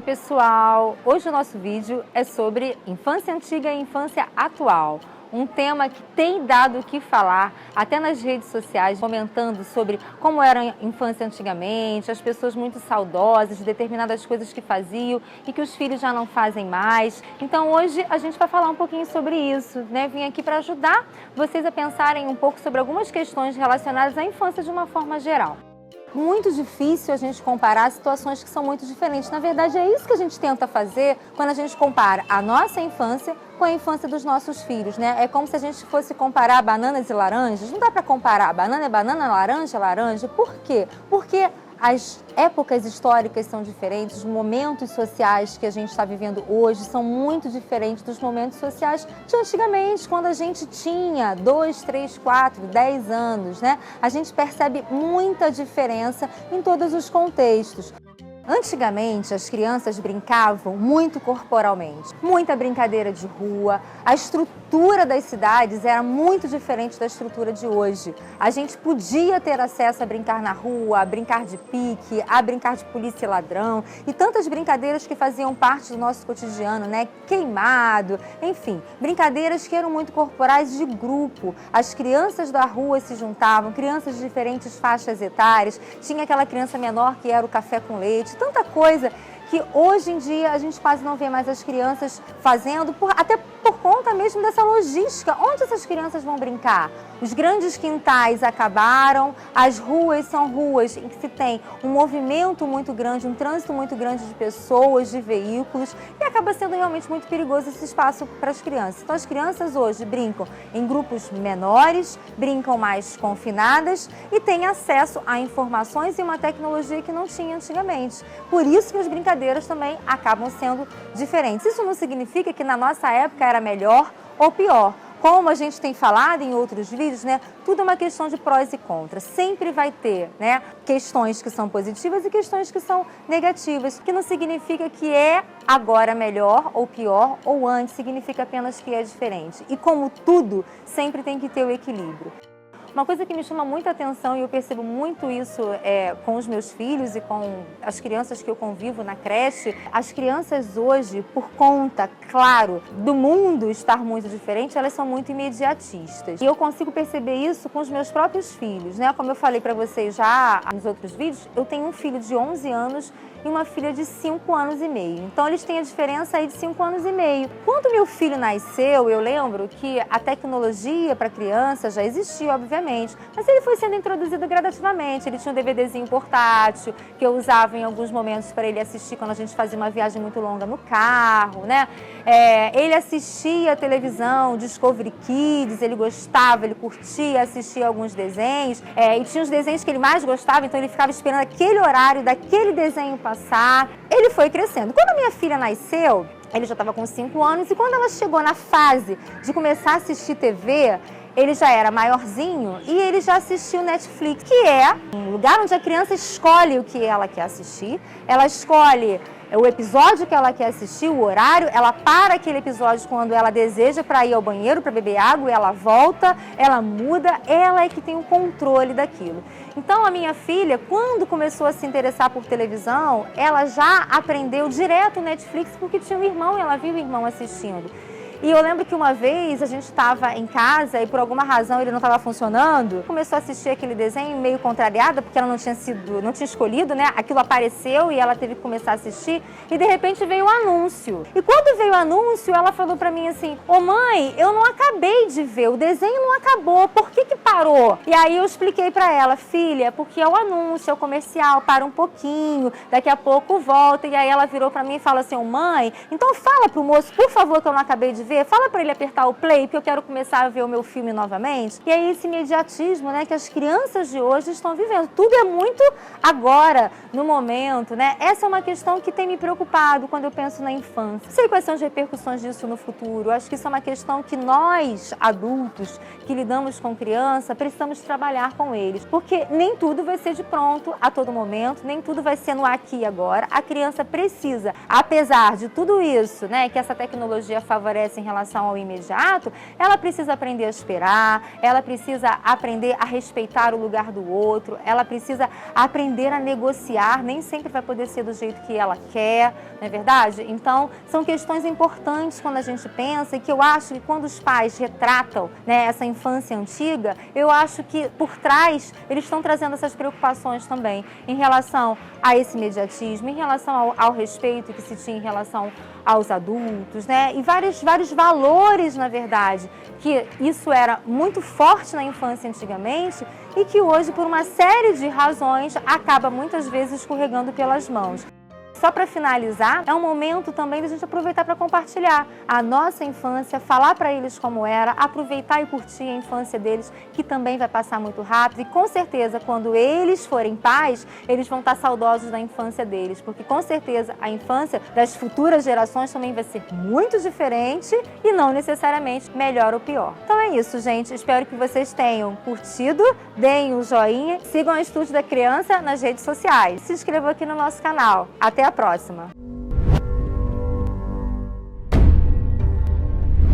pessoal! Hoje o nosso vídeo é sobre infância antiga e infância atual. Um tema que tem dado o que falar, até nas redes sociais, comentando sobre como era a infância antigamente, as pessoas muito saudosas de determinadas coisas que faziam e que os filhos já não fazem mais. Então hoje a gente vai falar um pouquinho sobre isso, né? Vim aqui para ajudar vocês a pensarem um pouco sobre algumas questões relacionadas à infância de uma forma geral. Muito difícil a gente comparar situações que são muito diferentes. Na verdade, é isso que a gente tenta fazer quando a gente compara a nossa infância com a infância dos nossos filhos, né? É como se a gente fosse comparar bananas e laranjas. Não dá para comparar. Banana é banana, laranja é laranja. Por quê? Porque as épocas históricas são diferentes, os momentos sociais que a gente está vivendo hoje são muito diferentes dos momentos sociais de antigamente, quando a gente tinha 2, 3, 4, 10 anos, né? A gente percebe muita diferença em todos os contextos. Antigamente, as crianças brincavam muito corporalmente, muita brincadeira de rua, a estrutura das cidades era muito diferente da estrutura de hoje. A gente podia ter acesso a brincar na rua, a brincar de pique, a brincar de polícia e ladrão e tantas brincadeiras que faziam parte do nosso cotidiano, né? Queimado, enfim, brincadeiras que eram muito corporais de grupo. As crianças da rua se juntavam, crianças de diferentes faixas etárias, tinha aquela criança menor que era o café com leite, tanta coisa que hoje em dia a gente quase não vê mais as crianças fazendo, até por conta mesmo dessa logística. Onde essas crianças vão brincar? Os grandes quintais acabaram, as ruas são ruas em que se tem um movimento muito grande, um trânsito muito grande de pessoas, de veículos, e acaba sendo realmente muito perigoso esse espaço para as crianças. Então as crianças hoje brincam em grupos menores, brincam mais confinadas e têm acesso a informações e uma tecnologia que não tinha antigamente. Por isso que as brincadeiras também acabam sendo diferentes. Isso não significa que na nossa época era melhor ou pior. Como a gente tem falado em outros vídeos, né, tudo é uma questão de prós e contras. Sempre vai ter, né, questões que são positivas e questões que são negativas, que não significa que é agora melhor ou pior, ou antes, significa apenas que é diferente. E como tudo, sempre tem que ter o equilíbrio. Uma coisa que me chama muita atenção, e eu percebo muito isso com os meus filhos e com as crianças que eu convivo na creche, as crianças hoje, por conta, claro, do mundo estar muito diferente, elas são muito imediatistas. E eu consigo perceber isso com os meus próprios filhos, né? Como eu falei para vocês já nos outros vídeos, eu tenho um filho de 11 anos e uma filha de 5 anos e meio. Então eles têm a diferença aí de 5 anos e meio. Quando meu filho nasceu, eu lembro que a tecnologia para criança já existia, obviamente, mas ele foi sendo introduzido gradativamente. Ele tinha um DVDzinho portátil que eu usava em alguns momentos para ele assistir quando a gente fazia uma viagem muito longa no carro, né? Ele assistia a televisão, Discovery Kids, ele gostava, ele curtia assistir alguns desenhos, e tinha os desenhos que ele mais gostava, então ele ficava esperando aquele horário daquele desenho passar. Ele foi crescendo. Quando a minha filha nasceu, ele já estava com 5 anos, e quando ela chegou na fase de começar a assistir TV, ele já era maiorzinho e ele já assistiu Netflix, que é um lugar onde a criança escolhe o que ela quer assistir, ela escolhe o episódio que ela quer assistir, o horário, ela para aquele episódio quando ela deseja para ir ao banheiro, para beber água, ela volta, ela muda, ela é que tem o controle daquilo. Então a minha filha, quando começou a se interessar por televisão, ela já aprendeu direto o Netflix porque tinha um irmão e ela viu o irmão assistindo. E eu lembro que uma vez a gente estava em casa e por alguma razão ele não estava funcionando. Começou a assistir aquele desenho meio contrariada, porque ela não tinha escolhido, né? Aquilo apareceu e ela teve que começar a assistir. E de repente veio o anúncio. E quando veio o anúncio, ela falou pra mim assim: ô mãe, eu não acabei de ver, o desenho não acabou, por que que parou? E aí eu expliquei pra ela: filha, porque é o anúncio, é o comercial, para um pouquinho, daqui a pouco volta. E aí ela virou pra mim e falou assim: ô mãe, então fala pro moço, por favor, que eu não acabei de ver, fala para ele apertar o play, porque eu quero começar a ver o meu filme novamente. E aí esse imediatismo, né, que as crianças de hoje estão vivendo. Tudo é muito agora, no momento, né? Essa é uma questão que tem me preocupado quando eu penso na infância. Não sei quais são as repercussões disso no futuro. Eu acho que isso é uma questão que nós, adultos, que lidamos com criança, precisamos trabalhar com eles. Porque nem tudo vai ser de pronto a todo momento, nem tudo vai ser no aqui e agora. A criança precisa, apesar de tudo isso, né, que essa tecnologia favorece em relação ao imediato, ela precisa aprender a esperar, ela precisa aprender a respeitar o lugar do outro, ela precisa aprender a negociar, nem sempre vai poder ser do jeito que ela quer, não é verdade? Então, são questões importantes quando a gente pensa, e que eu acho que quando os pais retratam, né, essa infância antiga, eu acho que por trás eles estão trazendo essas preocupações também em relação a esse imediatismo, em relação ao respeito que se tinha em relação aos adultos, né? E vários valores, na verdade, que isso era muito forte na infância antigamente e que hoje, por uma série de razões, acaba muitas vezes escorregando pelas mãos. Só para finalizar, é um momento também de a gente aproveitar para compartilhar a nossa infância, falar para eles como era, aproveitar e curtir a infância deles, que também vai passar muito rápido. E com certeza, quando eles forem pais, eles vão estar saudosos da infância deles, porque com certeza a infância das futuras gerações também vai ser muito diferente e não necessariamente melhor ou pior. Então é isso, gente. Espero que vocês tenham curtido, deem um joinha, sigam o Estúdio da Criança nas redes sociais. Se inscrevam aqui no nosso canal. Até a próxima!